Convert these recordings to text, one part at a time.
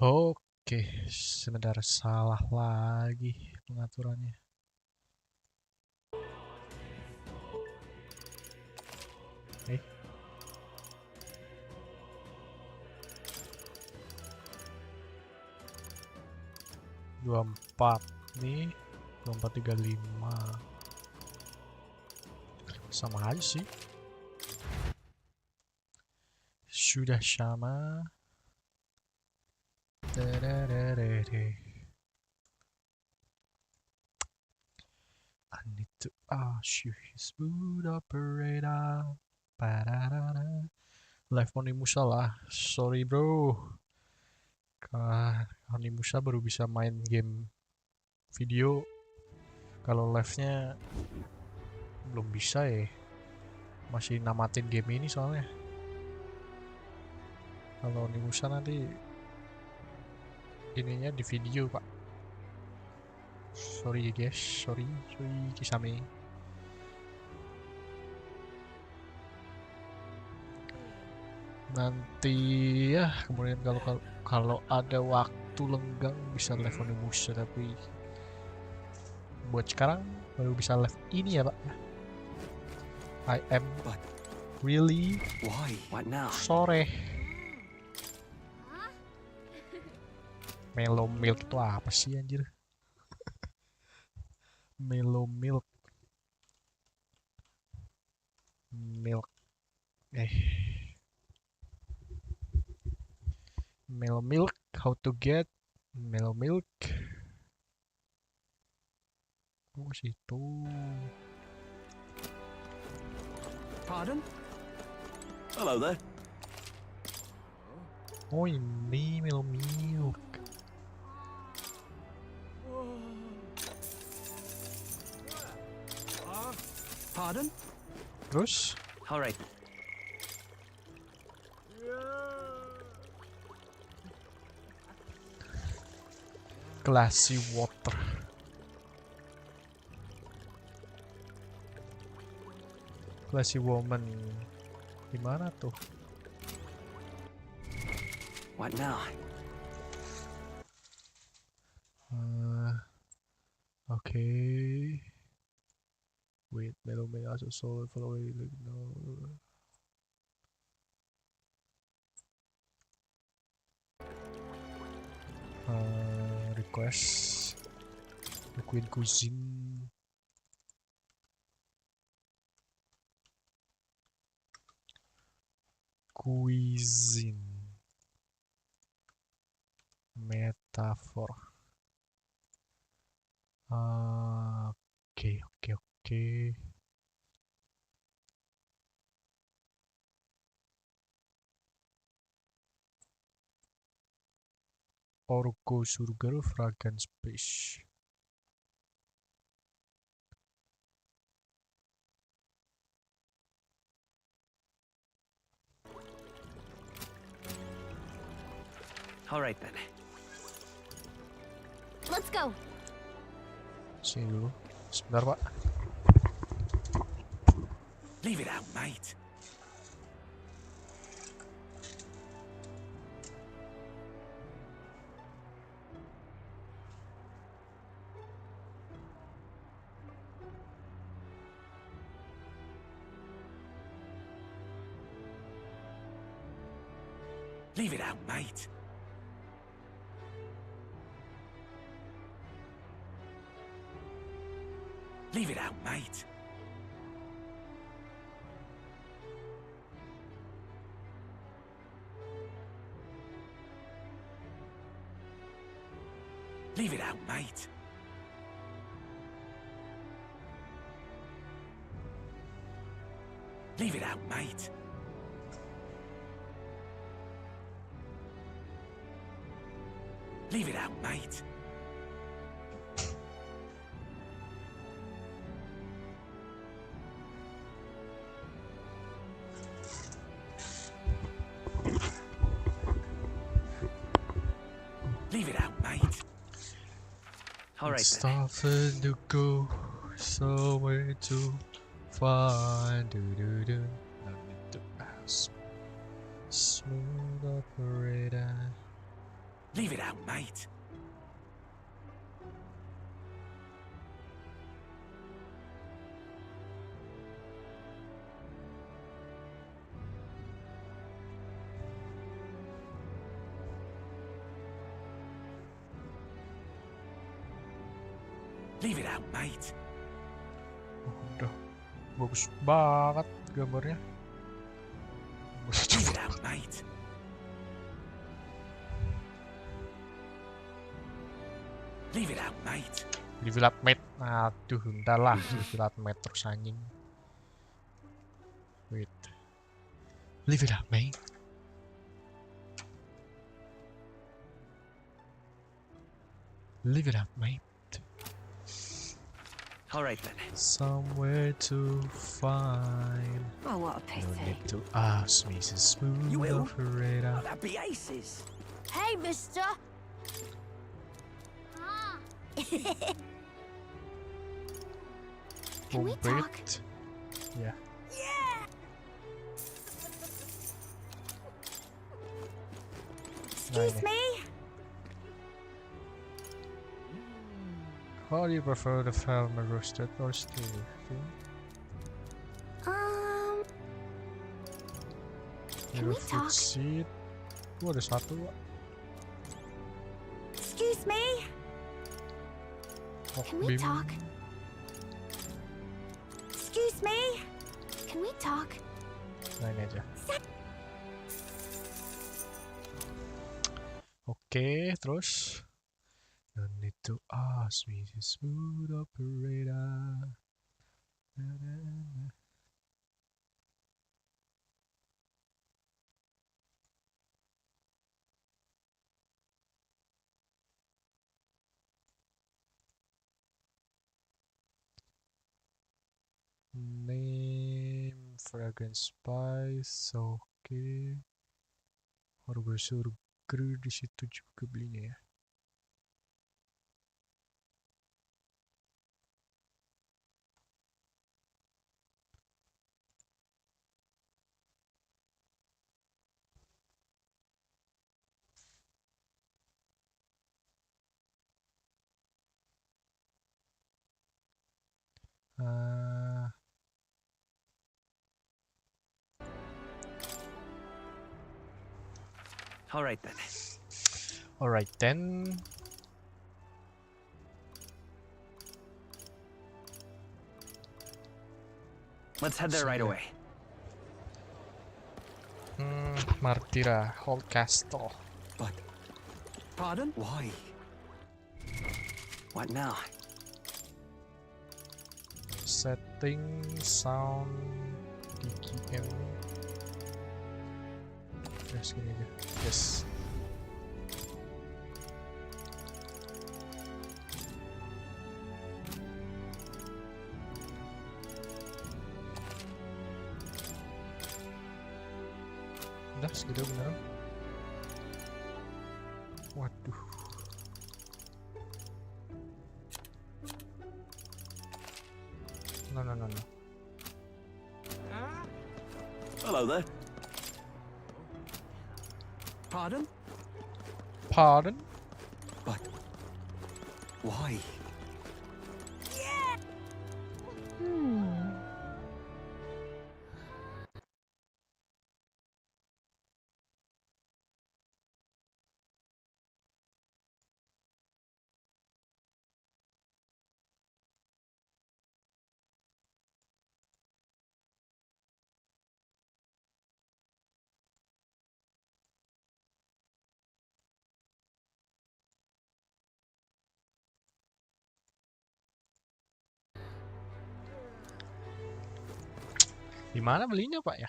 Oke, sebentar, salah lagi pengaturannya. Eh. Dua empat nih, 2435. Sama aja sih. Sudah sama. I need to ask you his mood operator. Live Onimusa lah. Sorry bro. Onimusa baru bisa main game video. Kalau live-nya belum bisa ya. Masih namatin game ini soalnya. Kalau Onimusa nanti ininya di video pak. Sorry guys, sorry Kisame. Nanti ya kemudian kalau ada waktu lenggang bisa live Onimusa, tapi buat sekarang baru bisa live ini ya pak. I am really sore. Mellow milk itu apa sih anjir? Mellow milk. Mellow milk, how to get mellow milk. Oh situ. Pardon? Hello there. Oh ini mellow milk. Pardon? Terus? Alright. Glassy water. Glassy woman. Gimana tuh? What now? Okay. Wait, mellow milk also sold following no. Request the Queen Cuisine. Metafora. Oke. Orgo Surger Fragrance Space. Alright then. Let's go. Sini dulu. Sebentar, Pak. Leave it out, mate. Leave it out, mate. Leave it out, mate. Leave it out, mate. Leave it out, mate. Leave it out, mate. Leave it out, mate. All right, It's then. time to go somewhere to find. No need to ask. Smooth operator. Leave it out, mate. Leave it out, mate. Udah bagus banget gambarnya. Leave it out, mate. Leave it out, mate. Leave it out, mate. Aduh, entar lah. Leave it out, mate terus anjing. Wait. Leave it out, mate. Leave it out, mate. All right then. Somewhere to find. Oh, what a No pity. need to ask me to smooth You will? operator. Oh, that'd be aces. Hey, mister. Can we talk? Wait. Yeah. Excuse me? How do you prefer the film roasted or stewed? Can we talk? Seed. Oh, ada satu. Excuse me? Can we talk? Excuse me? Can we talk? Nah, ini aja. Oke, terus. No need to ask me to smooth operator. Na, na, na. Name fragrance spice, oke. Harga surga di situ juga belinya ya. All right then. Alright then. Let's head there right So, away. Martira, Hold Castle. But, pardon? Why? What now? Setting sound DKM. Yes, gini aja. Yes. Udah segitu beneran. Waduh. No. Hello there. Pardon? Pardon? But, why? Di mana belinya, Pak ya?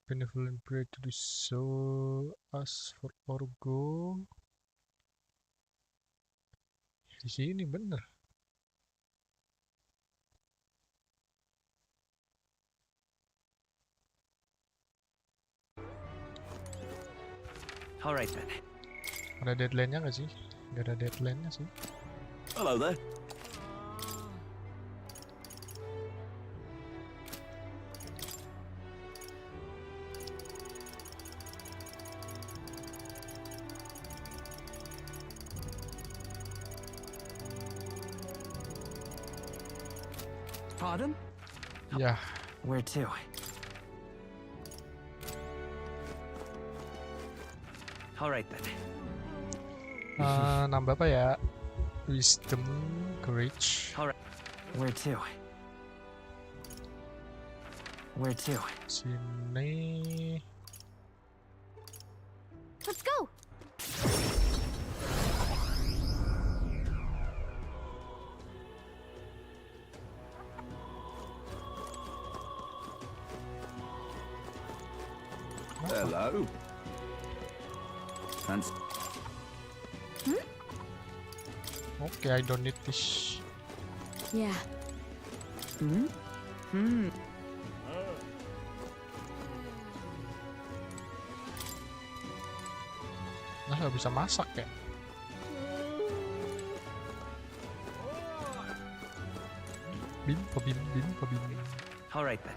Benevolent prayer to do so as for Orgo. Di sini bener. All right then. Ada deadline-nya nggak sih? Nggak ada deadline-nya sih. Hello there. Pardon? Ya, Where to? Alright then. nambah apa ya? Wisdom, courage. Alright. Where to? Where to? Sini. Let's go. Hello. Fancy. Oke, I don't need this. Yeah. Nah, nggak bisa masak ya? Bim, pabim, bim, pabim. Alright then.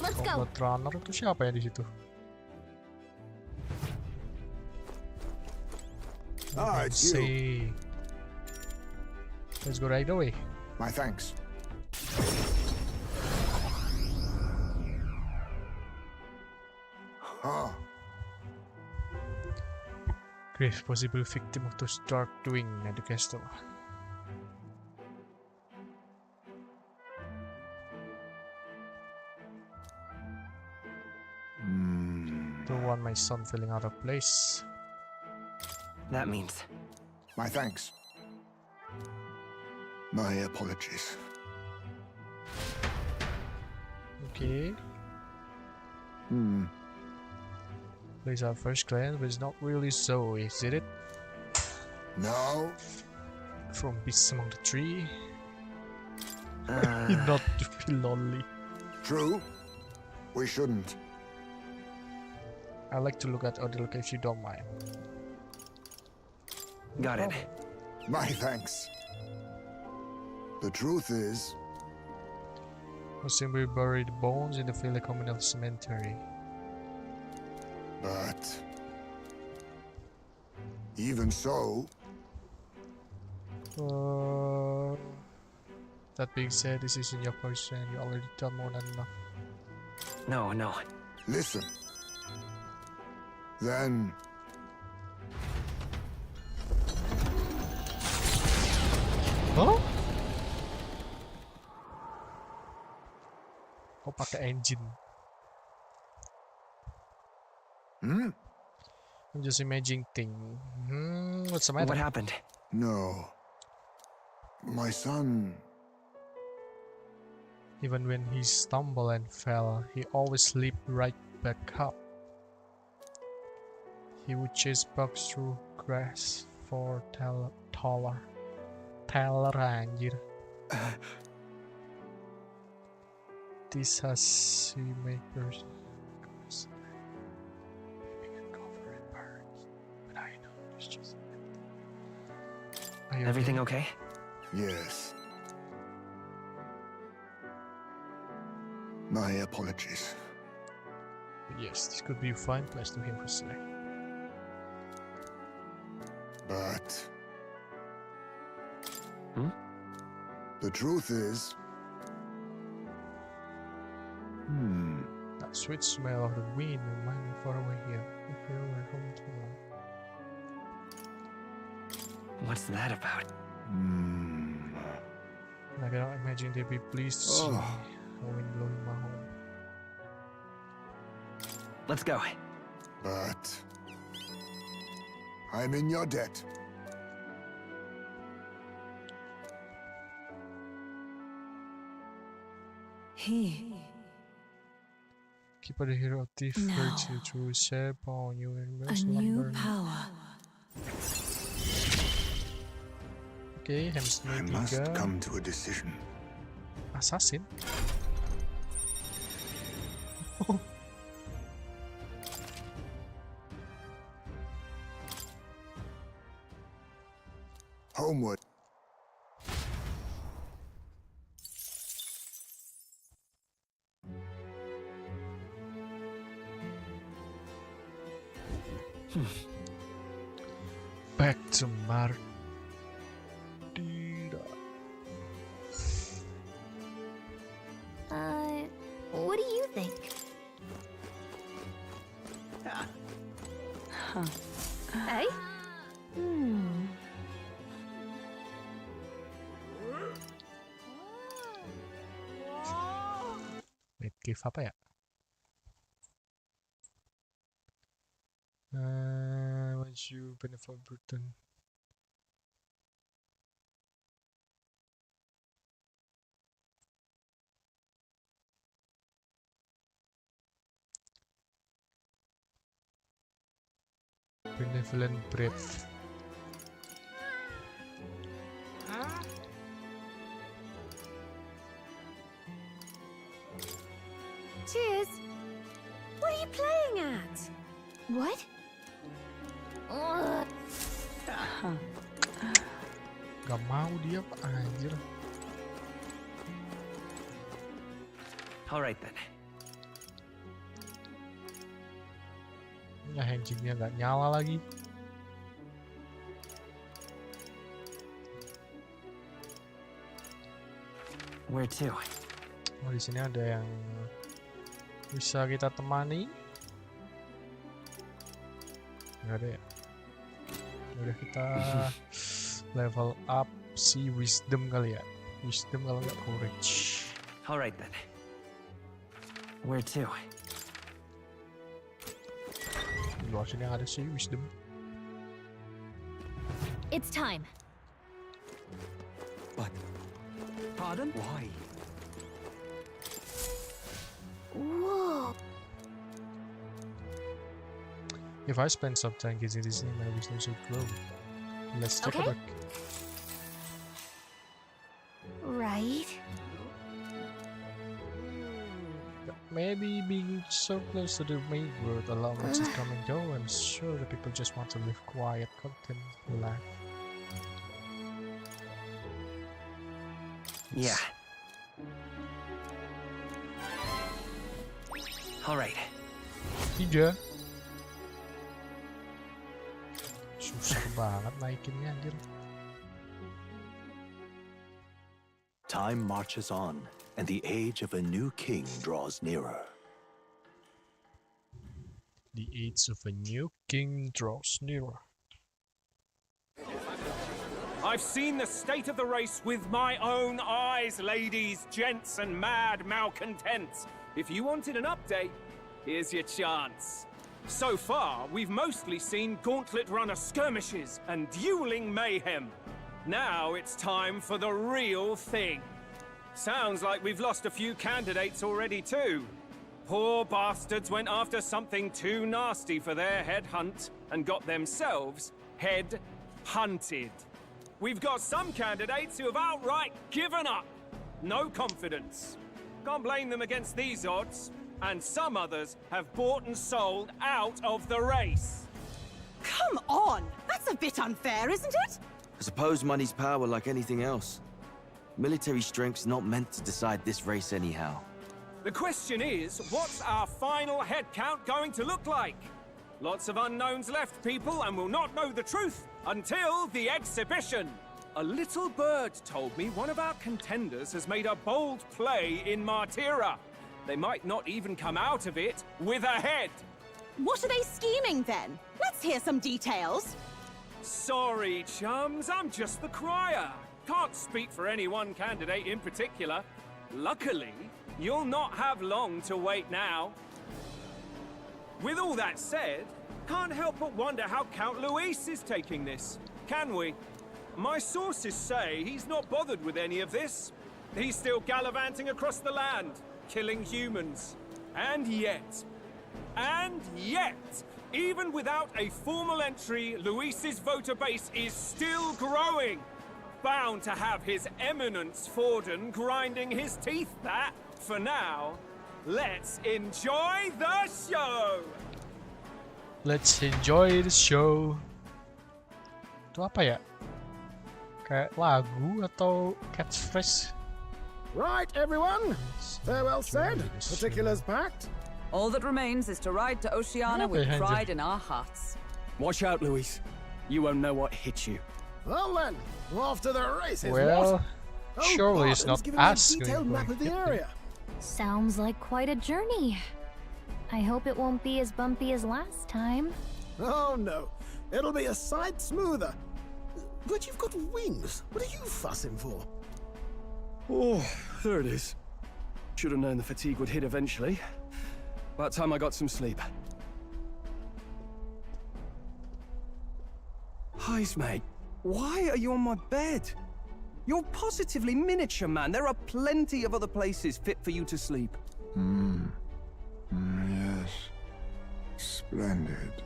Let's go. Combat runner itu siapa ya di situ? It's you. See. Let's go right away. My thanks. Ah, Grave, possible victim of those dark doing at the castle. Don't want my son feeling out of place. That means. my thanks. My apologies. Okay. Place our first glance, but it's not really so, is it? No, From beasts among the tree. Uh, Not to be lonely. true. We shouldn't. I like to look at other if you don't mind. got it. My thanks. The truth is, We'll simply bury the bones in the Villa Communal Cemetery. but even so, That being said, this isn't your person. You already done more than enough. No, no. listen. Then Huh? Kok pakai engine? I'm just imagining thing. What's the matter? What happened? no. My son, Even when he stumbled and fell, he always leaped right back up. He would chase bugs through grass for taller anjir. This has makers. But I know it's just. Are you Everything okay? yes. My apologies. Yes, this could be a fine place to him for today. But Hmm? the truth is, That sweet smell of the wind reminds me far away here. Here we're home to home. What's that about? I cannot imagine they'd be pleased to see Oh. the wind blowing my home. Let's go. but I'm in your debt. Keep the hero of thief No. virtue to share upon you and A mercy new lumber. power. Okay, hamster I must 3. come to a decision. Assassin. Homeward. Back to Mar. Eh? Hmm. Midgive apa ya? Maju Benevolent Burden. Benevolent Breath. Cheers. What are you playing at? What? Gak mau dia, Pak. Anjir. All right then. Ya, engine-nya nggak nyala lagi. Where to? Oh, di sini ada yang bisa kita temani. Nggak ada ya? Udah kita level up si wisdom kali ya. Wisdom kalau nggak courage. All right then. Where to? Di luar sini yang ada si wisdom. It's time. But, pardon? Why? Whoa. If I spend some time getting this in, my wisdom should grow. Let's take a Okay. look. Right. Maybe being so close to the main world allow much is coming though. I'm sure the people just want to live quiet, content life. Yeah. All right. 3. Susah banget naikinnya anjir. Time marches on, and the age of a new king draws nearer. The age of a new king draws nearer. I've seen the state of the race with my own eyes, ladies, gents, and mad malcontents. If you wanted an update, here's your chance. So far, we've mostly seen gauntlet runner skirmishes and dueling mayhem. Now it's time for the real thing. Sounds like we've lost a few candidates already too. Poor bastards went after something too nasty for their head hunt and got themselves head hunted. We've got some candidates who have outright given up. No confidence. Can't blame them against these odds. And some others have bought and sold out of the race. Come on! That's a bit unfair, isn't it? I suppose money's power like anything else. Military strength's not meant to decide this race anyhow. The question is, what's our final head count going to look like? Lots of unknowns left, people, and we'll not know the truth until the exhibition. A little bird told me one of our contenders has made a bold play in Martira. They might not even come out of it with a head. What are they scheming then? Let's hear some details. Sorry, chums, I'm just the crier. Can't speak for any one candidate in particular. Luckily, you'll not have long to wait now. With all that said, can't help but wonder how Count Luis is taking this, can we? My sources say he's not bothered with any of this. He's still gallivanting across the land, killing humans. And yet, even without a formal entry, Luis's voter base is still growing. Bound to have his eminence Forden grinding his teeth that, for now, let's enjoy the show! Let's enjoy the show. Itu apa ya? Kayak lagu atau catchphrase? Right, everyone. Farewell said. Particulars packed. All that remains is to ride to Oceania with behind you. pride in our hearts. Watch out, Louis. You won't know what hit you. Well then, off to the races. Well, what? surely it's not giving me a us detailed going map of the to- area. Sounds like quite a journey. I hope it won't be as bumpy as last time. Oh no, it'll be a sight smoother. But you've got wings. What are you fussing for? Oh, there it is. Should have known the fatigue would hit eventually. By the time I got some sleep. Heis, mate. Why are you on my bed? You're positively miniature, man. There are plenty of other places fit for you to sleep. Yes. Splendid.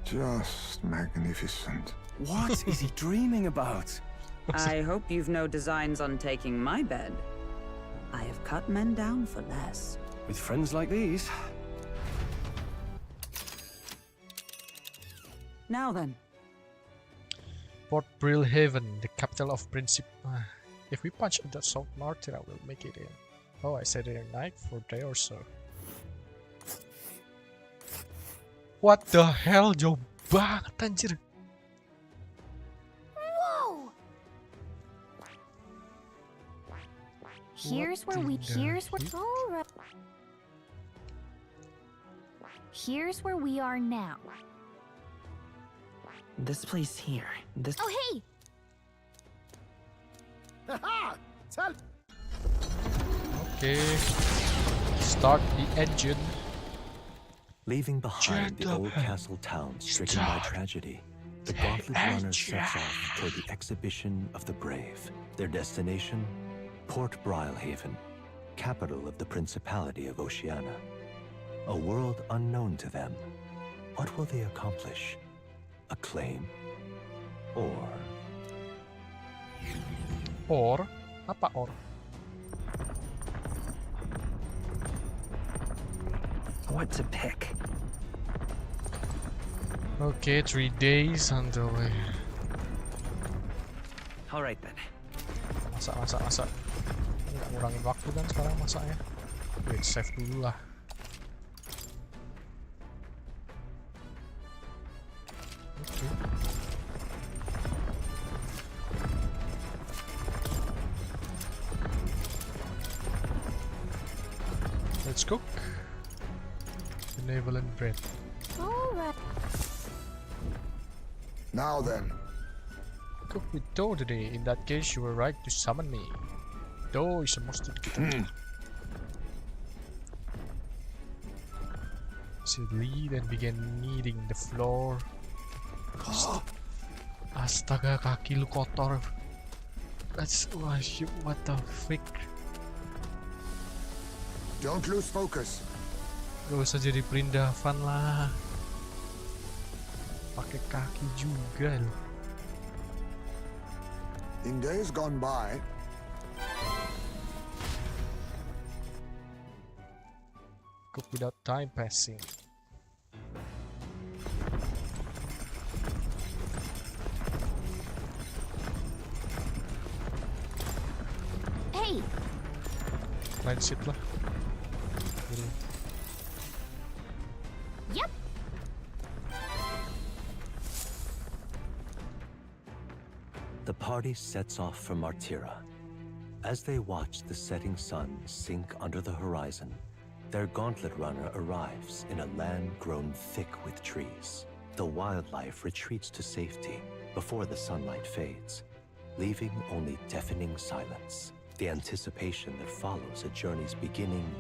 Just magnificent. What is he dreaming about? I hope you've no designs on taking my bed. I have cut men down for less. With friends like these. Now then. Port Brilhaven, the capital of Princip. If we punch at the South Martyr, I will make it in. Oh, I said it at night for a day or so. What the hell, jauh banget anjir. Whoa! Here's where alright. Here's where we are now. This place here. This. Oh hey! Haha! Tell. Okay. Start the engine. Leaving behind the old Gentlemen, castle town stricken by tragedy, the Gauntlet Runner sets off toward the exhibition of the brave. Their destination, Port Brilhaven, capital of the Principality of Oceania. A world unknown to them. What will they accomplish? Acclaim? Or apa or? What to pick? Okay, 3 days on the way. Alright then. Masak. Nggak ngurangin waktu kan sekarang masaknya. Wait, save dulu lah. Oke. Let's cook. Benevolent bread. Alright. Now then, Cook with dough today. In that case, you were right to summon me. Dough is a monster. She lead and began kneading the floor. Astaga, kaki lu kotor. That's why you. What the frick? don't lose focus. Gak usah jadi perindavan lah. Pakai kaki juga loh. In days gone by, Cook without time passing. Hey! Line sit lah. Yep! The party sets off for Martyra. As they watch the setting sun sink under the horizon, their Gauntlet Runner arrives in a land grown thick with trees. The wildlife retreats to safety before the sunlight fades, leaving only deafening silence. The anticipation that follows a journey's beginning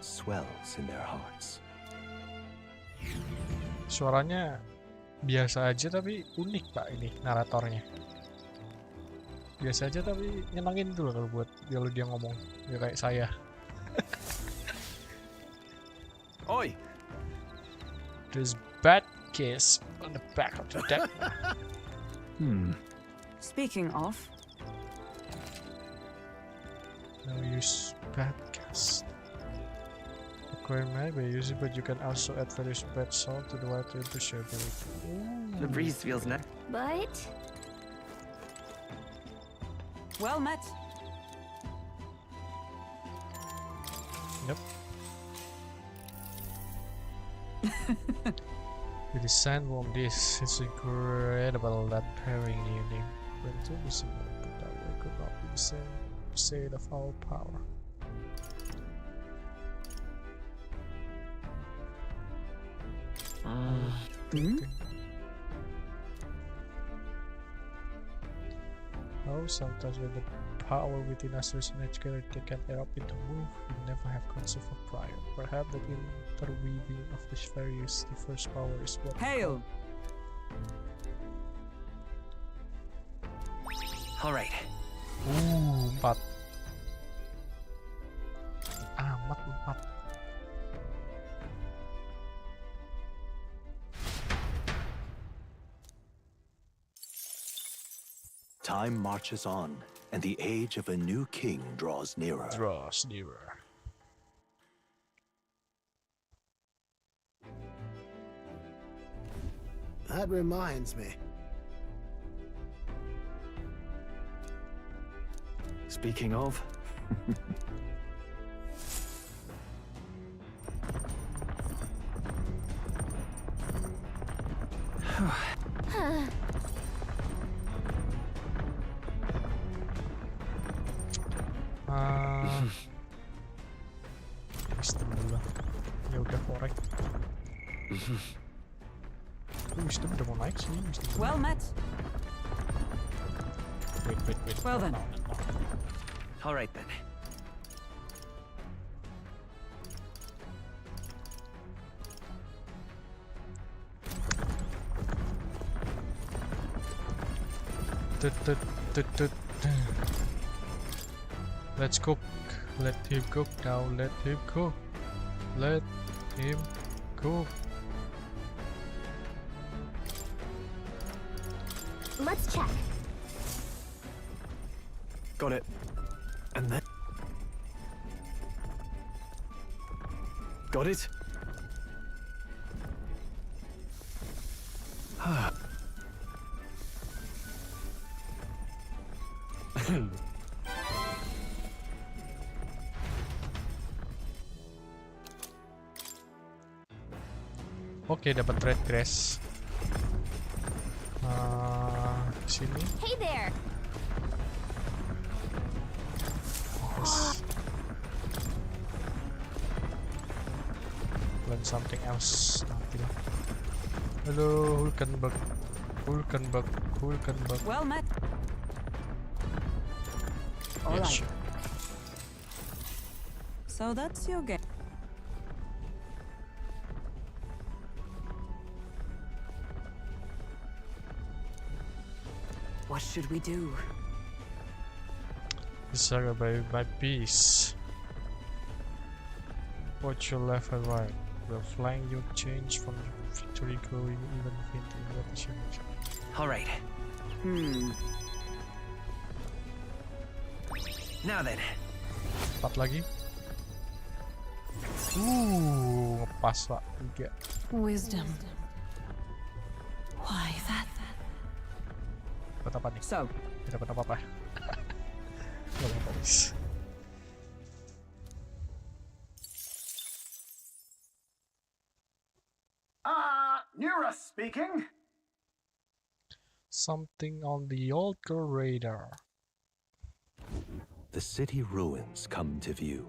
swells in their hearts. Suaranya biasa aja tapi unik pak ini naratornya. Biasa aja tapi nyenangin tuh kalau buat kalau dia ngomong ya kayak saya. Oi! There's bad kiss on the back of the deck. Speaking of, No use bad cast. Acquire maybe use it, but you can also add various bad salt to the water to share the The breeze feels nice. But well met. Yep. The design on this is incredible. That pairing unique. When two missing put that way could not be the same shade of our power. Oh, sometimes when the power within us resonates together, they can erupt into move. We never have conceived of prior. Perhaps the interweaving of these various diverse power is what. Hail! All right. 4. Amat 4. Time marches on, and the age of a new king draws nearer. That reminds me. Speaking of, Wisdom dulu. Ya udah korek. Wisdom udah mau naik sih. Well met. Wait. Well then. all right then. Let's cook. Let him cook now. Let him cook. Let him cook. Let's check. Got it. And then... Got it? Oke, dapat red grass. Sini. Hey there. Yes. Learn something else. Nanti lah. Halo, Hulkenberg. Well met. All Yes. right. So that's your game. What should we do? Saga by piece. Watch your left and right. Will flank your change from victory going even into what is your next? All right. Now then. 4 lagi. Ngepas pak 3. Wisdom. Why that? Dapat apa nih? So, Tidak dapat apa-apa. Gak apa-apa guys. Nura speaking. Something on the altar radar. The city ruins come to view.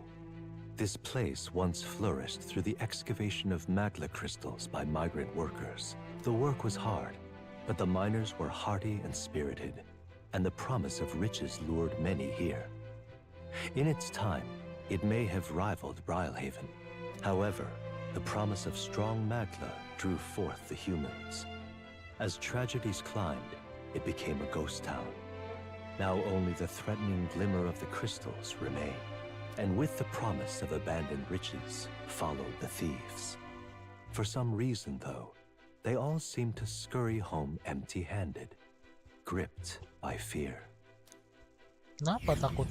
This place once flourished through the excavation of magla crystals by migrant workers. The work was hard, but the miners were hardy and spirited, and the promise of riches lured many here. In its time, it may have rivaled Brylehaven. However, the promise of strong magla drew forth the humans. As tragedies climbed, it became a ghost town. Now only the threatening glimmer of the crystals remain, and with the promise of abandoned riches followed the thieves. For some reason, though, they all seem to scurry home empty-handed, gripped by fear. Kenapa takut?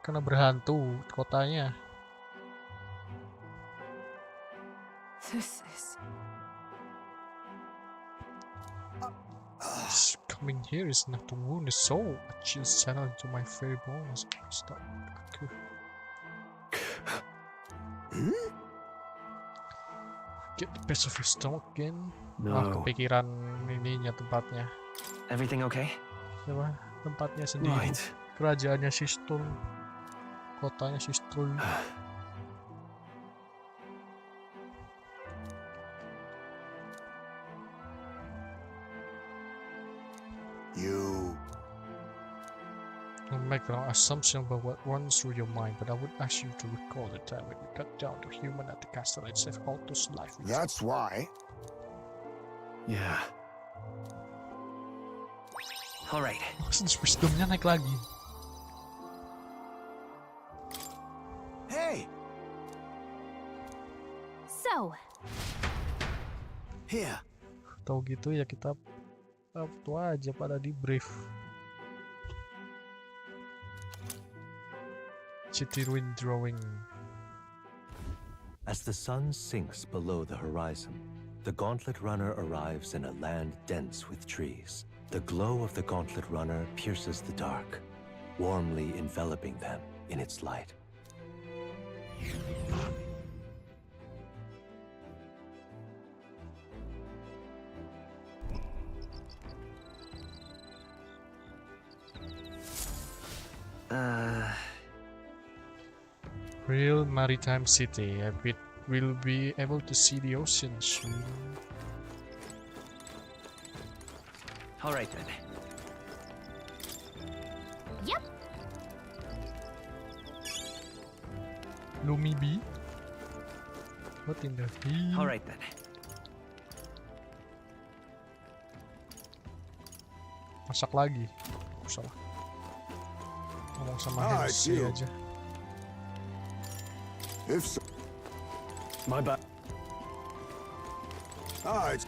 Karena berhantu kotanya. This is... Coming here is enough to wound the soul. A chill settled into my very bones. Stop. Get the best of your stomach again. No. Kepikiran ininya tempatnya. Everything okay? Siapa? Tempatnya sendiri. Right. Kerajaannya Sistul. Kotanya Sistul. You make an assumption about what runs through your mind, but I would ask you to recall the time when you cut down the human at the castle and saved Alto's life. That's why. Yeah. All right. Wisdomnya naik lagi. Hey! So, Here. Tahu gitu ya kita itu aja pada di brief. City ruin drawing. As the sun sinks below the horizon, the Gauntlet Runner arrives in a land dense with trees. The glow of the Gauntlet Runner pierces the dark, warmly enveloping them in its light. Real maritime city. It will be able to see the ocean soon. All right then. yep. Lumi B. What in the hell? All right then. Masak lagi. Salah. Ngomong sama Ah, Hensi you. aja. If so. My bad. It's...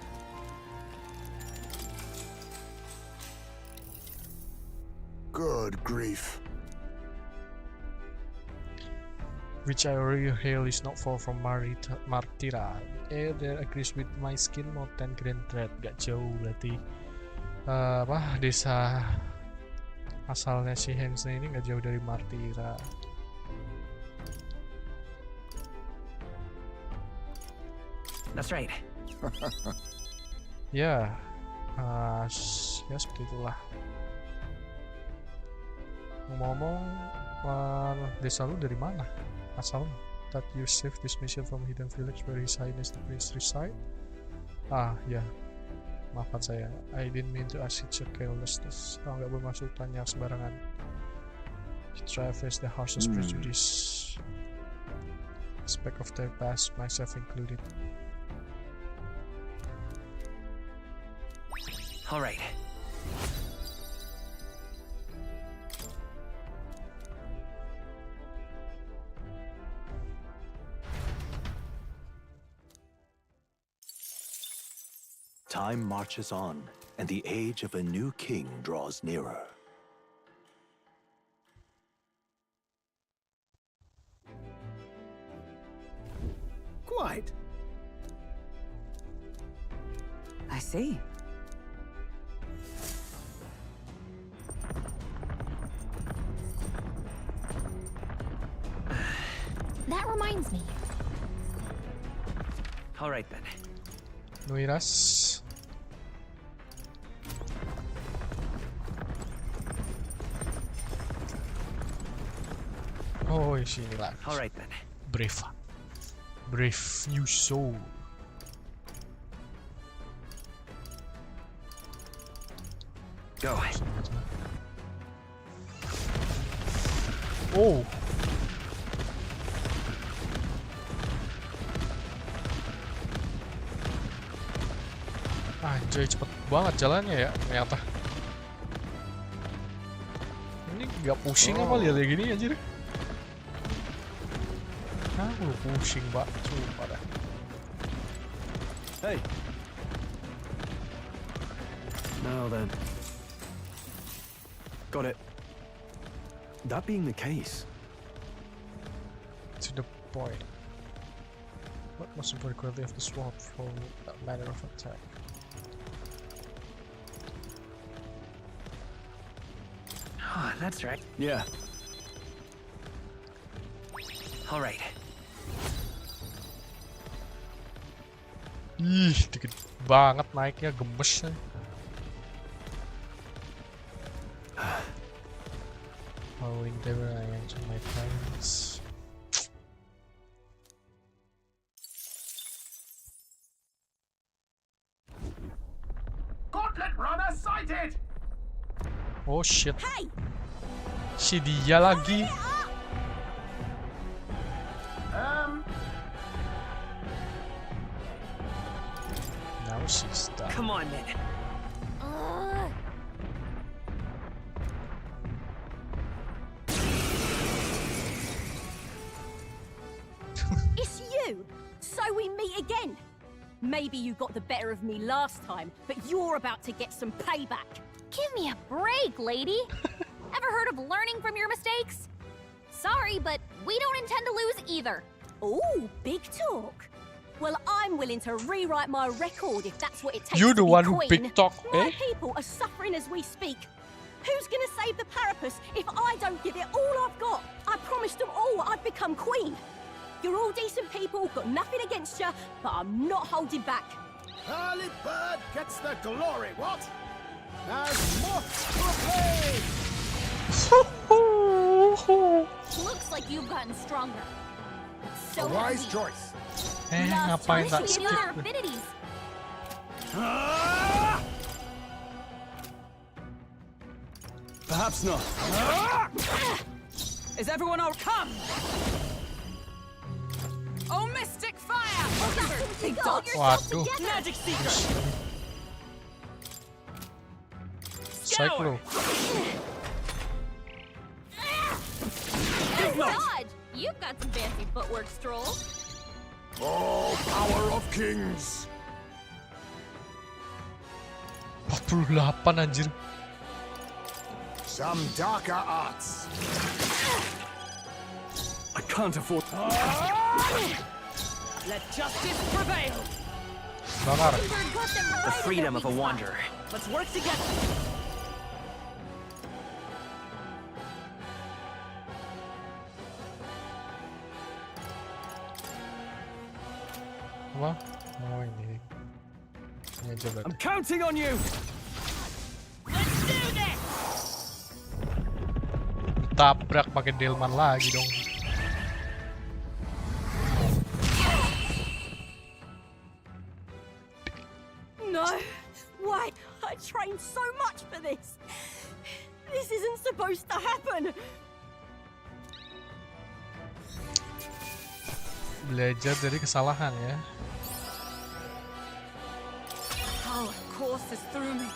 Good grief. Which I already hail is not far from Martira. The air there agrees with my skin more than grand thread. Gak jauh berarti. Desa asalnya si Hansen ini gak jauh dari Martira. That's right. Ya, ya seperti itulah. Ngomong-ngomong, desa lu dari mana? Asalnya? That you saved this mission from hidden village where His Highness the Prince reside? Ya. Maafkan saya. I didn't mean to ask such a carelessness. Nggak bermaksud tanya sembarangan. You try to face the harshest prejudice. Aspect of their past, myself included. All right. Time marches on, and the age of a new king draws nearer. Quite. I see. That reminds me. All right then. Nuiras. Oh, sini lah. All right then. Brave. Brave new soul. Go. Oh. Anjay, cepet banget jalannya ya ternyata. Ini nggak pusing apa lihat kayak gini anjir? Lu pusing mbak, sumpah dah. Hey. Now then. Got it. That being the case. To the point. What was the quality of the sword for that manner of attack? Oh, that's right. Yeah. All right. Ih, dikit banget naiknya, gemes. Following the reliance on my parents. Gauntlet runner sighted! Oh shit. Hey! Si dia lagi. Now she's done. Come on, then. It's you! So we meet again! Maybe you got the better of me last time, but you're about to get some payback. Give me a break, lady. Ever heard of learning from your mistakes? Sorry, but we don't intend to lose either. Ooh, big talk. Well, I'm willing to rewrite my record if that's what it takes You're to the be one who queen. big talk, My eh? people are suffering as we speak. Who's gonna save the Paripus if I don't give it all I've got? I promised them all I'd become queen. You're all decent people, got nothing against you, but I'm not holding back. Early bird gets the glory, what? As moth proclaimed! Looks like you've gotten stronger. So A wise have we. choice. Last Ngapain time tak we knew our skip? affinities. Perhaps not. Is everyone all come? Oh, mystic fire! Got Waduh. Magic seeker! Cyclo. Dodge! You've got some fancy footwork, Stroll. Oh, power of kings. 48 anjir. Some darker arts. I can't afford. Let justice prevail! Bakar. The freedom of a wanderer. Let's work together! Apa? Oh ini. Ini aja I'm berarti. counting on you. Let's do this! Tabrak pakai delman lagi dong. No, why? I trained so much for this. This isn't supposed to happen. Belajar dari kesalahan ya. Power courses through me.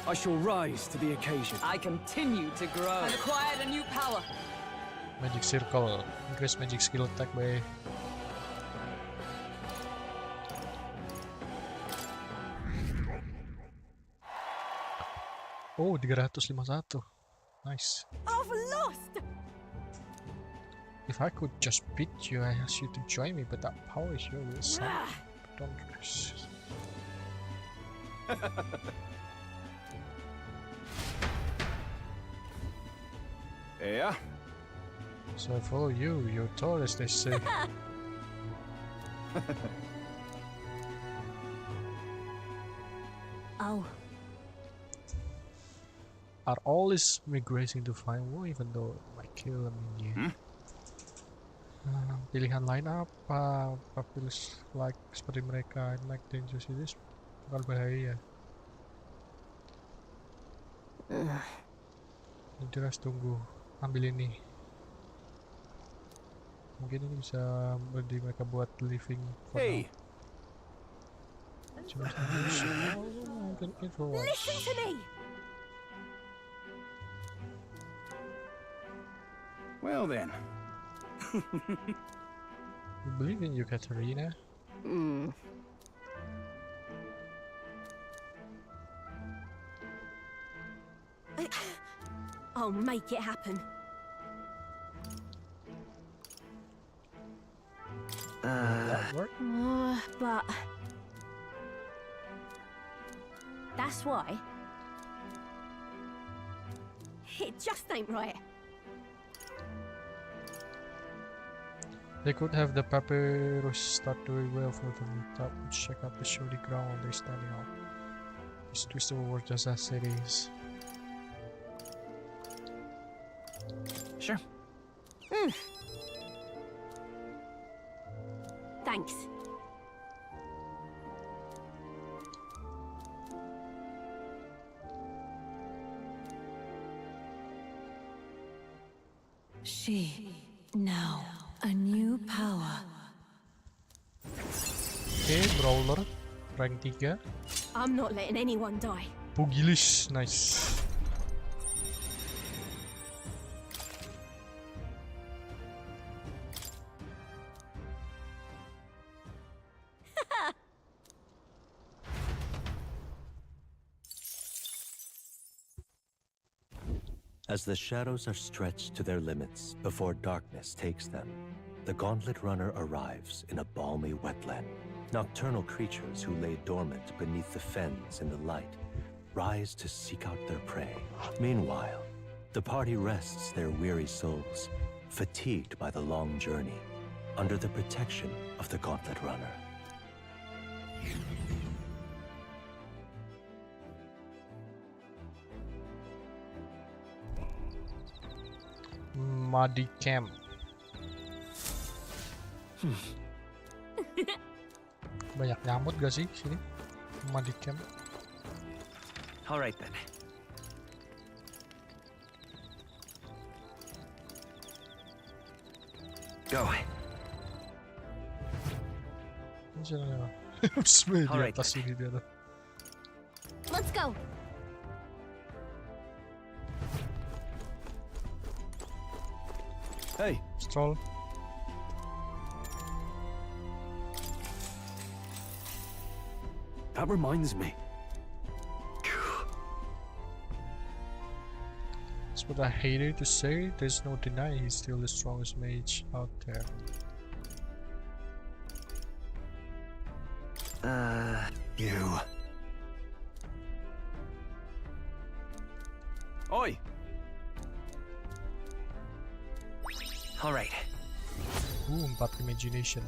I shall rise to the occasion. I continue to grow. I've acquired a new power. Magic circle. Increase magic skill attack by. Oh, 351. Nice. I've lost. If I could just beat you, I ask you to join me, but that power is yours. Don't resist. Yeah? So I follow you, you're Taurus, they say. Oh. Are all is migrating to find war even though it might kill them in you? Pilihan lain apa? Apa pilih like seperti mereka and like dangerous it is? Bakal bahaya. Jelas tunggu, ambil ini. Mungkin ini bisa beri mereka buat living. Hey. Cuma mungkin info. Listen to me. Well then. We believe in you, Katarina. I'll make it happen. That work? But that's why it just ain't right. They could have the papyrus start doing well for them. That would check out the showy ground they're standing on. Just twist the world just as it is. Sure. Thanks. She, now, a new power. Oke, brawler rank 3. I'm not letting anyone die. Pugilis, nice. As the shadows are stretched to their limits before darkness takes them, the Gauntlet Runner arrives in a balmy wetland. Nocturnal creatures who lay dormant beneath the fens in the light rise to seek out their prey. Meanwhile, the party rests their weary souls, fatigued by the long journey, under the protection of the Gauntlet Runner. Muddy Camp. Banyak nyamut gak sih sini? Muddy Camp. All right then. Go. Di Alright. atas ini dia tuh. Let's go. Hey, Stroll. that reminds me. That's what I hated to say. There's no denying he's still the strongest mage out there. You. Oi! All right. 4 imagination.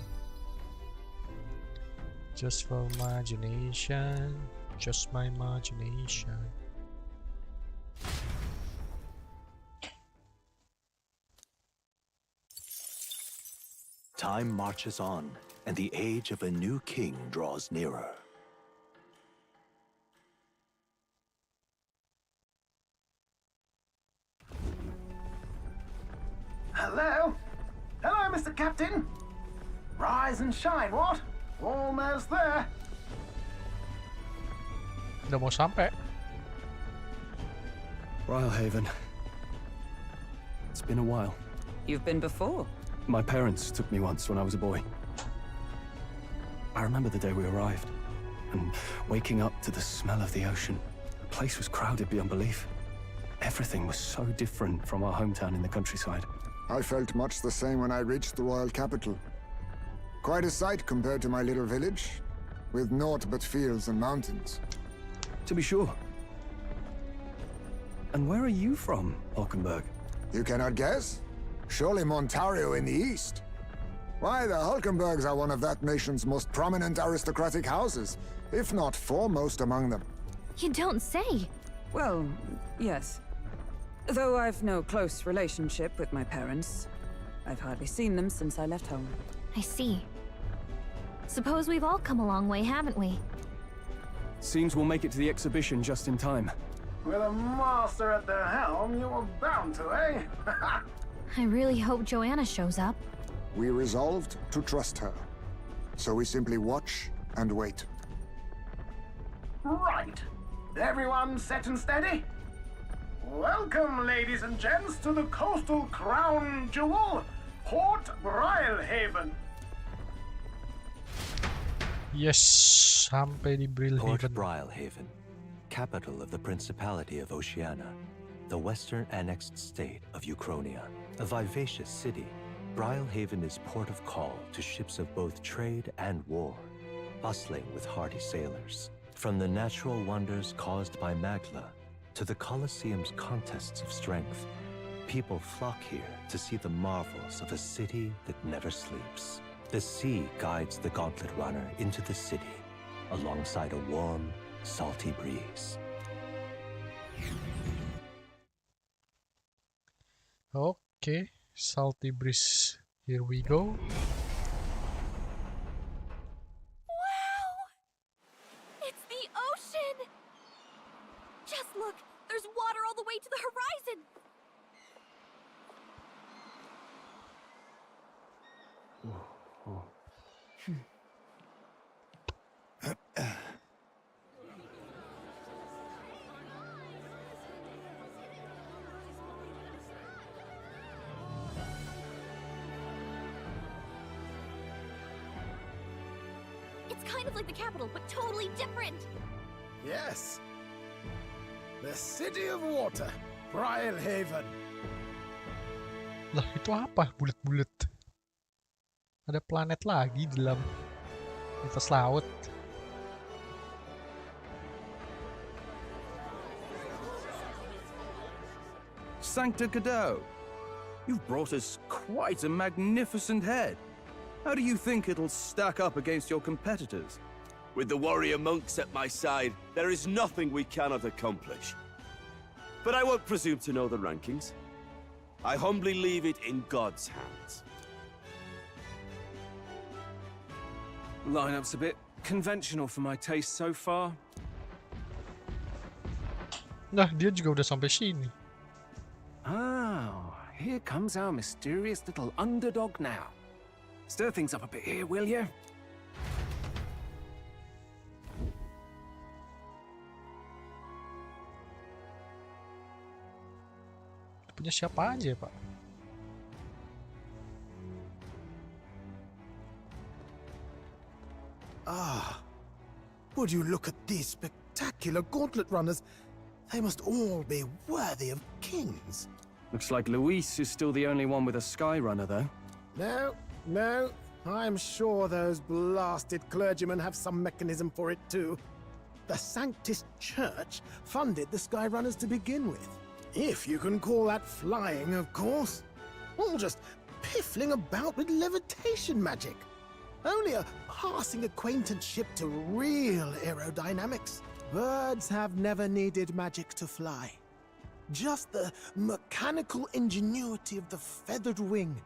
Just for imagination. Just my imagination. Time marches on, and the age of a new king draws nearer. Hello? Hello, Mr. Captain. Rise and shine, what? Almost there. Udah mau sampai. Rhylehaven. It's been a while. You've been before? My parents took me once when I was a boy. I remember the day we arrived, and waking up to the smell of the ocean. The place was crowded beyond belief. Everything was so different from our hometown in the countryside. I felt much the same when I reached the royal capital. Quite a sight compared to my little village, with naught but fields and mountains. To be sure. And where are you from, Hulkenberg? You cannot guess? Surely Montario in the east. Why, the Hulkenbergs are one of that nation's most prominent aristocratic houses, if not foremost among them. You don't say. Well, yes. Though I've no close relationship with my parents. I've hardly seen them since I left home. I see. Suppose we've all come a long way, haven't we? Seems we'll make it to the exhibition just in time. With a master at the helm, you were bound to, eh? I really hope Joanna shows up. We resolved to trust her. So we simply watch and wait. Right. Everyone set and steady? Welcome, ladies and gents, to the coastal crown jewel, Port Rhylehaven. Yes, sampai di Port Brilhaven. Rhylehaven, capital of the Principality of Oceania, the western annexed state of Euchronia. A vivacious city, Rhylehaven is port of call to ships of both trade and war, bustling with hardy sailors. From the natural wonders caused by Magla to the Colosseum's contests of strength, people flock here to see the marvels of a city that never sleeps. The sea guides the Gauntlet Runner into the city, alongside a warm, salty breeze. Okay, salty breeze. Here we go. Wow! It's the ocean! Just look, there's water all the way to the horizon! It's kind of like the capital, but totally different. Yes. The City of Water, Brylehaven. Lah, itu apa? Bulat-bulat. Ada planet lagi di dalam atas laut. Sancta Cadeau, you've brought us quite a magnificent head. How do you think it'll stack up against your competitors? With the warrior monks at my side, there is nothing we cannot accomplish. But I won't presume to know the rankings. I humbly leave it in God's hands. Lineup's a bit conventional for my taste so far. Nah, dia juga udah sampai sini. Oh, here comes our mysterious little underdog now. Stir things up a bit here, will you? Punya siapa aja ya, Pak? Ah, would you look at these spectacular gauntlet runners? They must all be worthy of kings. Looks like Luis is still the only one with a sky runner, though. No, I'm sure those blasted clergymen have some mechanism for it too. The Sanctist Church funded the Skyrunners to begin with. If you can call that flying, of course. All just piffling about with levitation magic. Only a passing acquaintanceship to real aerodynamics. Birds have never needed magic to fly. Just the mechanical ingenuity of the feathered wing.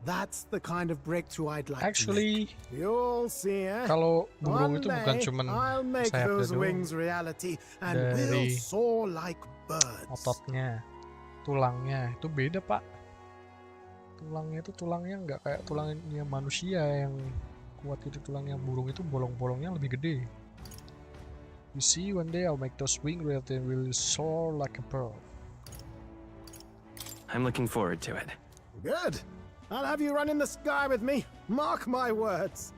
That's the kind of breakthrough I'd like Actually, to make. You'll see, eh? Kalau burung One itu bukan day, cuman I'll make sayapnya those doang, wings reality and dari we'll soar like birds. ototnya, tulangnya itu beda, Pak. Tulangnya itu tulangnya nggak kayak tulangnya manusia yang kuat gitu. Tulangnya burung itu bolong-bolongnya lebih gede. You see, one day I'll make those wings reality and will soar like a bird. I'm looking forward to it. Good. I'll have you run in the sky with me. Mark my words.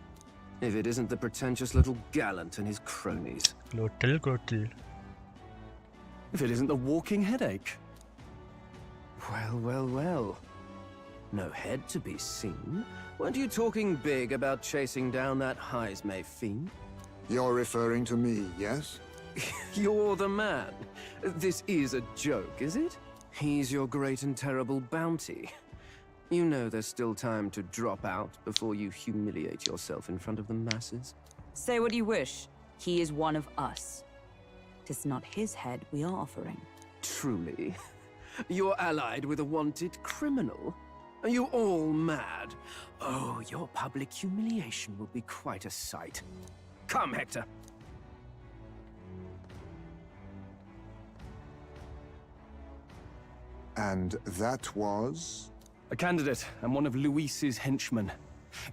If it isn't the pretentious little gallant and his cronies. Glottal. If it isn't the walking headache. Well. No head to be seen. Weren't you talking big about chasing down that Heismay fiend? You're referring to me, yes? You're the man. This is a joke, is it? He's your great and terrible bounty. You know there's still time to drop out before you humiliate yourself in front of the masses. Say what you wish. He is one of us. 'Tis not his head we are offering. Truly? You're allied with a wanted criminal? Are you all mad? Oh, your public humiliation will be quite a sight. Come, Hector. And that was? A candidate and one of Luis's henchmen.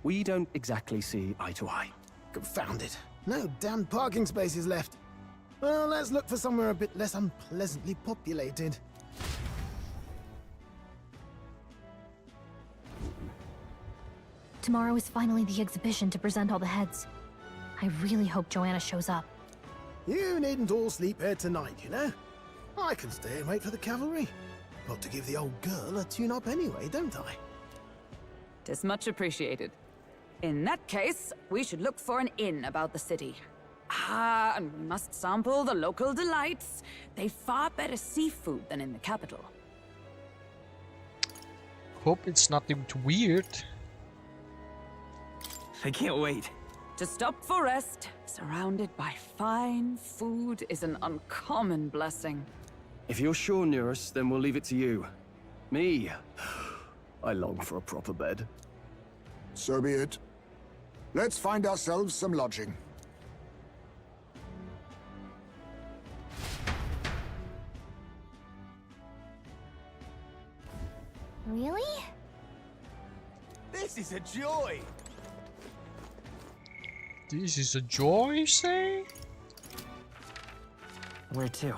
We don't exactly see eye to eye. Confound it. No damn parking spaces left. Well, let's look for somewhere a bit less unpleasantly populated. Tomorrow is finally the exhibition to present all the heads. I really hope Joanna shows up. You needn't all sleep here tonight, you know? I can stay and wait for the cavalry. Got to give the old girl a tune-up anyway, don't I? 'Tis much appreciated. In that case, we should look for an inn about the city. Ah, and we must sample the local delights. They've far better seafood than in the capital. Hope it's not too weird. I can't wait. To stop for rest, surrounded by fine food, is an uncommon blessing. If you're sure, Nearest, then we'll leave it to you. Me, I long for a proper bed. So be it. Let's find ourselves some lodging. Really? This is a joy! This is a joy, say? Where to?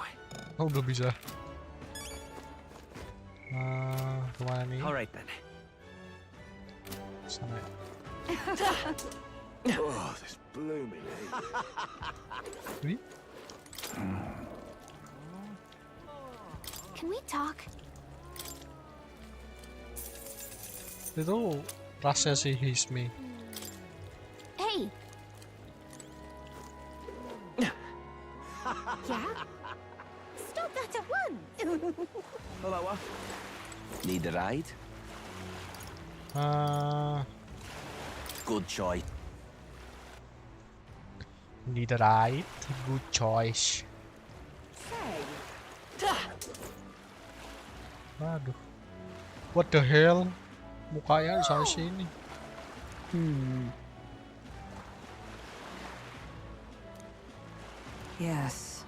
Oh, belum bisa. Kemana nih? All right then. Sana. Oh, this blooming Ini? Can we talk? Itu rasa si Hismi. Hey! Yeah? Stop that at once! Hello. Need a ride? Good choice. Need a ride? Good choice. Aduh. What the hell? Mukanya di sana sini. Yes.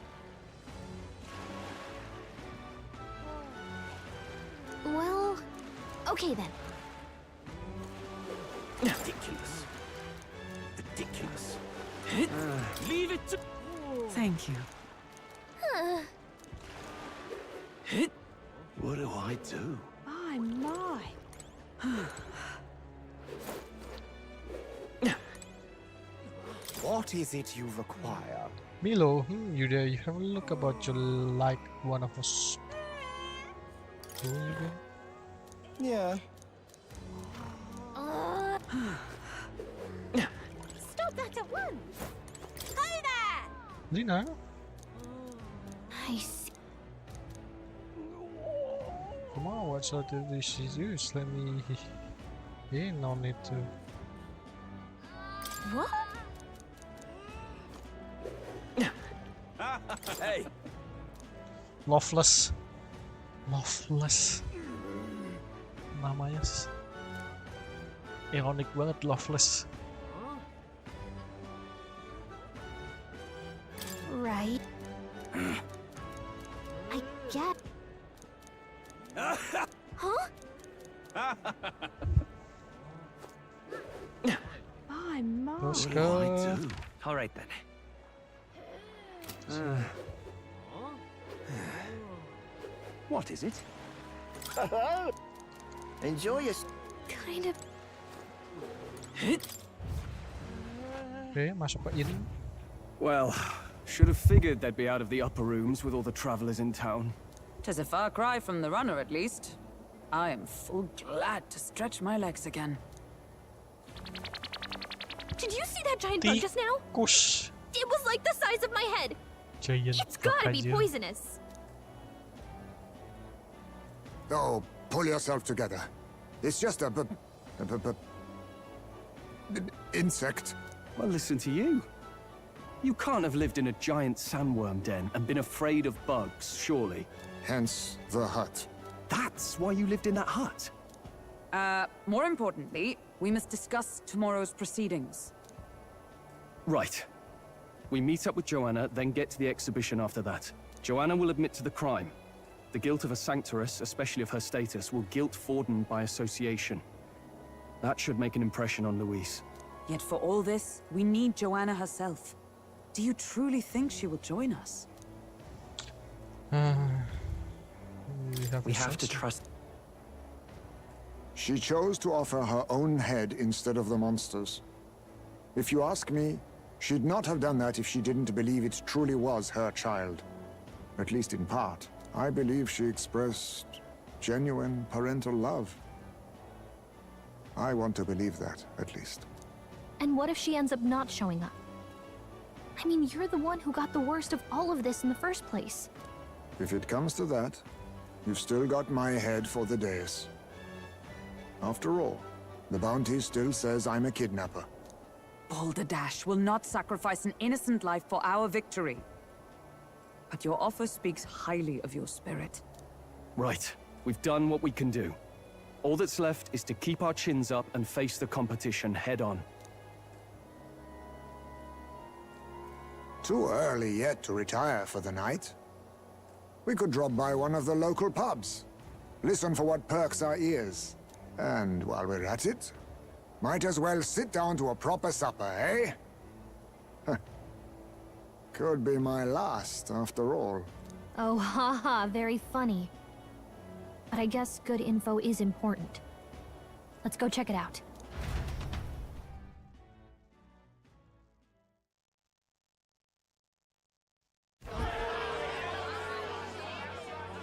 Well, okay then. Ridiculous. Ridiculous. Leave it to... Thank you. What do I do? My. What is it you require? Milo, you there? You have a look about you like one of us. Who you again? Yeah. Stop that at once! Hi there! Lina? I see. Come on, what sort of this is use? Let me in on it too. What? Hey! Loveless. Loveless. Namanya ironic banget, Loveless. Right. I get. Huh? My. Let's go. All right then. What is it? Enjoy your... Kind of. Okay, masuk ke in. Well, should have figured they'd be out of the upper rooms with all the travelers in town. 'Tis a far cry from the runner, at least. I am full glad to stretch my legs again. Did you see that giant bug just now? Tikus. It was like the size of my head. Giant It's gotta be aja. poisonous. Oh, pull yourself together. It's just a insect. Well, listen to you. You can't have lived in a giant sandworm den and been afraid of bugs, surely. Hence the hut. That's why you lived in that hut. More importantly, we must discuss tomorrow's proceedings. Right. We meet up with Joanna, then get to the exhibition after that. Joanna will admit to the crime. The guilt of a sanctoress, especially of her status, will guilt Forden by association. That should make an impression on Louise. Yet for all this, we need Joanna herself. Do you truly think she will join us? We have to trust... She chose to offer her own head instead of the monster's. If you ask me, she'd not have done that if she didn't believe it truly was her child. At least in part. I believe she expressed genuine parental love. I want to believe that, at least. And what if she ends up not showing up? I mean, you're the one who got the worst of all of this in the first place. If it comes to that, you've still got my head for the dais. After all, the bounty still says I'm a kidnapper. Balderdash will not sacrifice an innocent life for our victory. But your offer speaks highly of your spirit. Right. We've done what we can do. All that's left is to keep our chins up and face the competition head on. Too early yet to retire for the night. We could drop by one of the local pubs. Listen for what perks our ears. And while we're at it, might as well sit down to a proper supper, eh? Could be my last, after all. Oh, haha, very funny. But I guess good info is important. Let's go check it out.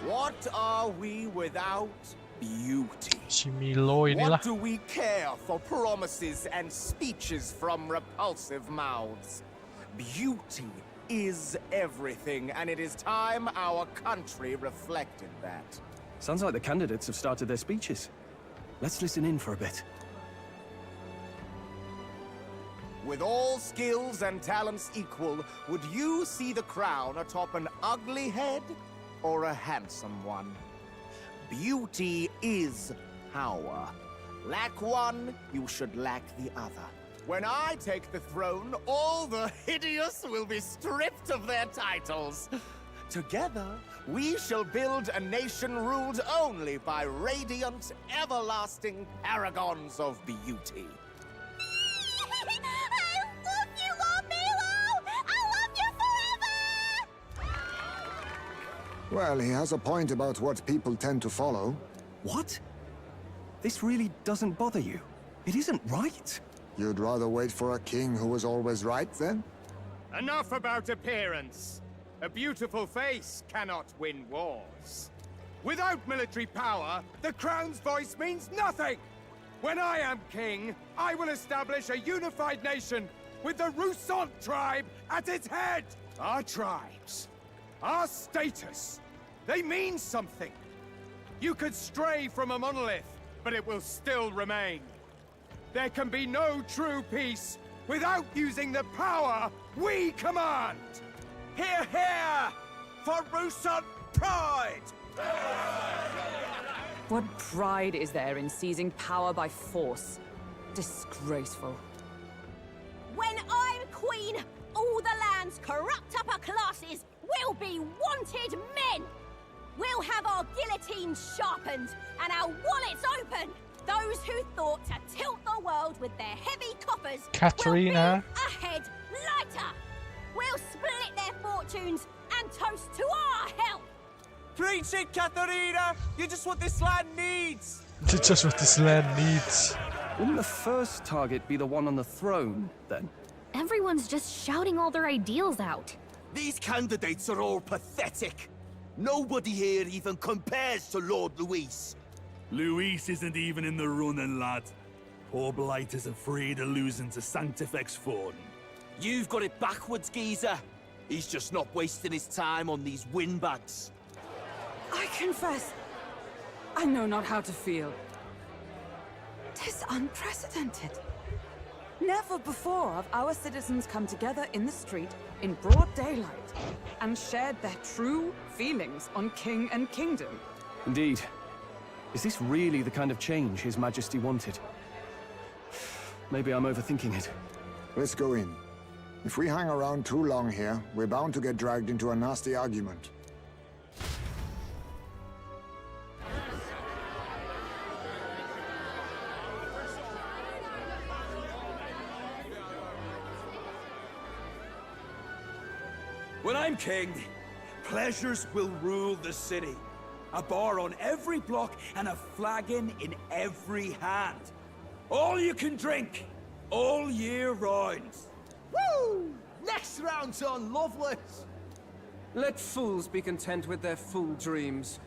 What are we without beauty? Si Milo inilah. What do we care for promises and speeches from repulsive mouths? Beauty is everything, and it is time our country reflected that. Sounds like the candidates have started their speeches. Let's listen in for a bit. With all skills and talents equal, would you see the crown atop an ugly head or a handsome one? Beauty is power. Lack one, you should lack the other. When I take the throne, all the hideous will be stripped of their titles. Together, we shall build a nation ruled only by radiant, everlasting paragons of beauty. I love you, Milo! I love you forever! Well, he has a point about what people tend to follow. What? This really doesn't bother you? It isn't right. You'd rather wait for a king who was always right, then? Enough about appearance. A beautiful face cannot win wars. Without military power, the crown's voice means nothing. When I am king, I will establish a unified nation with the Roussainte tribe at its head. Our tribes, our status, they mean something. You could stray from a monolith, but it will still remain. There can be no true peace without using the power we command. Hear, hear! For Roussainte pride! What pride is there in seizing power by force? Disgraceful. When I'm queen, all the land's corrupt upper classes will be wanted men. We'll have our guillotines sharpened and our wallets open. Those who thought to tilt the world with their heavy coffers Katerina. will be a head lighter. We'll split their fortunes and toast to our health. Preach it, Katerina! You're just what this land needs! It's just what this land needs. Wouldn't the first target be the one on the throne, then? Everyone's just shouting all their ideals out. These candidates are all pathetic. Nobody here even compares to Lord Louis. Louis isn't even in the running, lad. Poor Blight is afraid of losing to Sanctifex Forden. You've got it backwards, geezer. He's just not wasting his time on these windbags. I confess, I know not how to feel. 'Tis unprecedented. Never before have our citizens come together in the street in broad daylight and shared their true feelings on king and kingdom. Indeed. Is this really the kind of change His Majesty wanted? Maybe I'm overthinking it. Let's go in. If we hang around too long here, we're bound to get dragged into a nasty argument. When I'm king, pleasures will rule the city. A bar on every block and a flagon in every hand. All you can drink, all year round. Woo! Next round's on Loveless! Let fools be content with their fool dreams.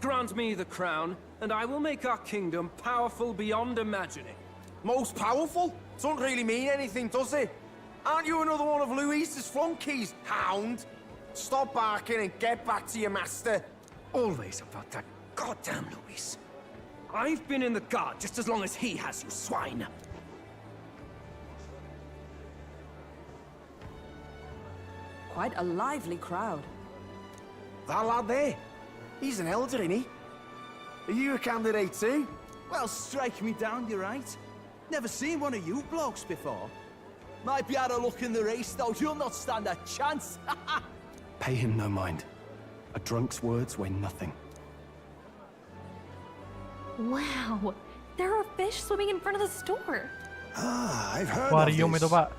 Grant me the crown, and I will make our kingdom powerful beyond imagining. Most powerful? Doesn't really mean anything, does it? Aren't you another one of Louis's flunkies, hound? Stop barking and get back to your master. Always about that goddamn Louis. I've been in the guard just as long as he has, you swine. Quite a lively crowd. That lad there, he's an elder, isn't he? Are you a candidate too? Well, strike me down, you're right. Never seen one of you blokes before. Might be had a look in the race, though. You'll not stand a chance. Pay him no mind. A drunk's words weigh nothing. Wow, there are fish swimming in front of the store. Ah, I've heard Aquarium of itu, this. Pak.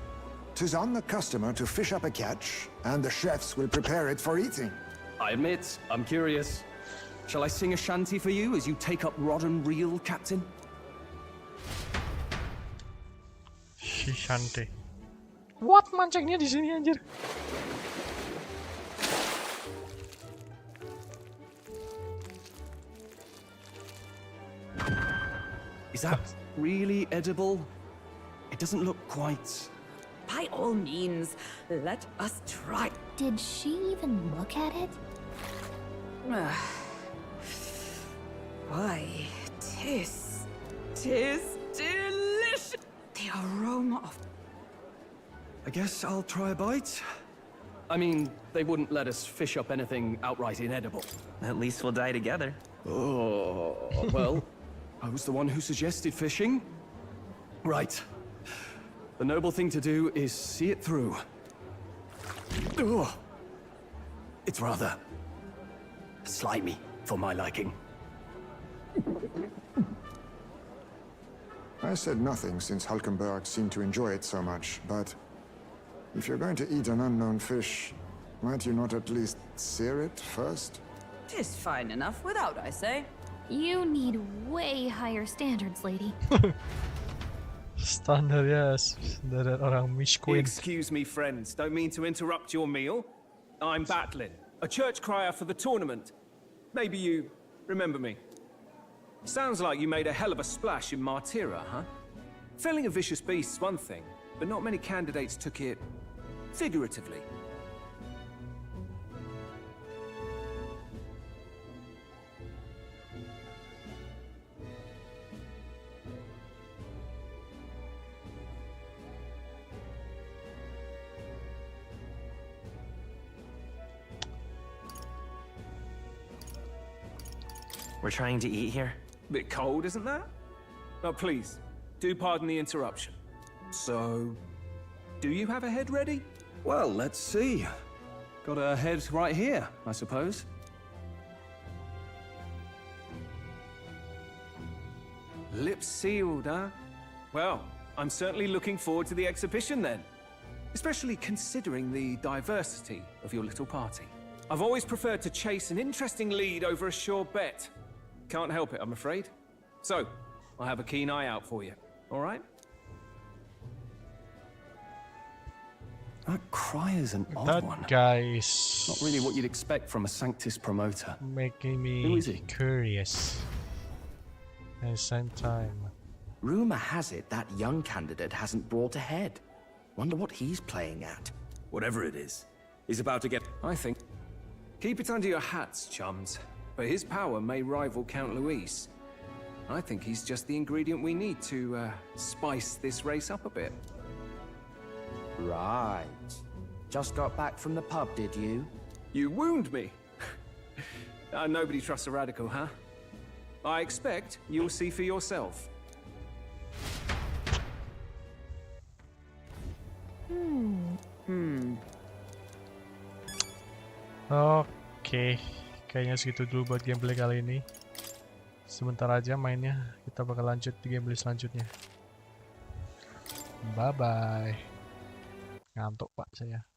'Tis on the customer to fish up a catch, and the chefs will prepare it for eating. I admit, I'm curious. Shall I sing a shanty for you as you take up rod and reel, Captain? Si Shanti. What mancingnya di sini anjir? Is that really edible? It doesn't look quite... By all means, let us try. Did she even look at it? Why, tis delicious. The aroma of... I guess I'll try a bite. I mean, they wouldn't let us fish up anything outright inedible. At least we'll die together. Oh, well, I was the one who suggested fishing. Right. The noble thing to do is see it through. Ugh. It's rather slimy for my liking. I said nothing since Hulkenberg seemed to enjoy it so much, but if you're going to eat an unknown fish, might you not at least sear it first? Tis fine enough without, I say. You need way higher standards, lady. Standar ya, standar orang miskin. Excuse me, friends. Don't mean to interrupt your meal. I'm Batlin, a church crier for the tournament. Maybe you remember me. Sounds like you made a hell of a splash in Martira, huh? Felling a vicious beast's one thing, but not many candidates took it figuratively. We're trying to eat here? Bit cold, isn't that? Oh, please, do pardon the interruption. So, do you have a head ready? Well, let's see. Got a head right here, I suppose. Lips sealed, huh? Well, I'm certainly looking forward to the exhibition then. Especially considering the diversity of your little party. I've always preferred to chase an interesting lead over a sure bet. Can't help it, I'm afraid. So, I'll have a keen eye out for you, all right? That crier's an odd That one. guy is Not really what you'd expect from a Sanctus promoter. making Who me is he? curious. At the same time. Rumor has it that young candidate hasn't brought a head. Wonder what he's playing at. Whatever it is, he's about to get... I think. Keep it under your hats, chums. But his power may rival Count Louis. I think he's just the ingredient we need to spice this race up a bit. Right. Just got back from the pub, did you? You wound me. Nobody trusts a radical, huh? I expect you'll see for yourself. Oke, kayaknya segitu dulu buat gameplay kali ini. Sebentar aja mainnya, kita bakal lanjut di gameplay selanjutnya. Bye bye. Ngantuk pak saya.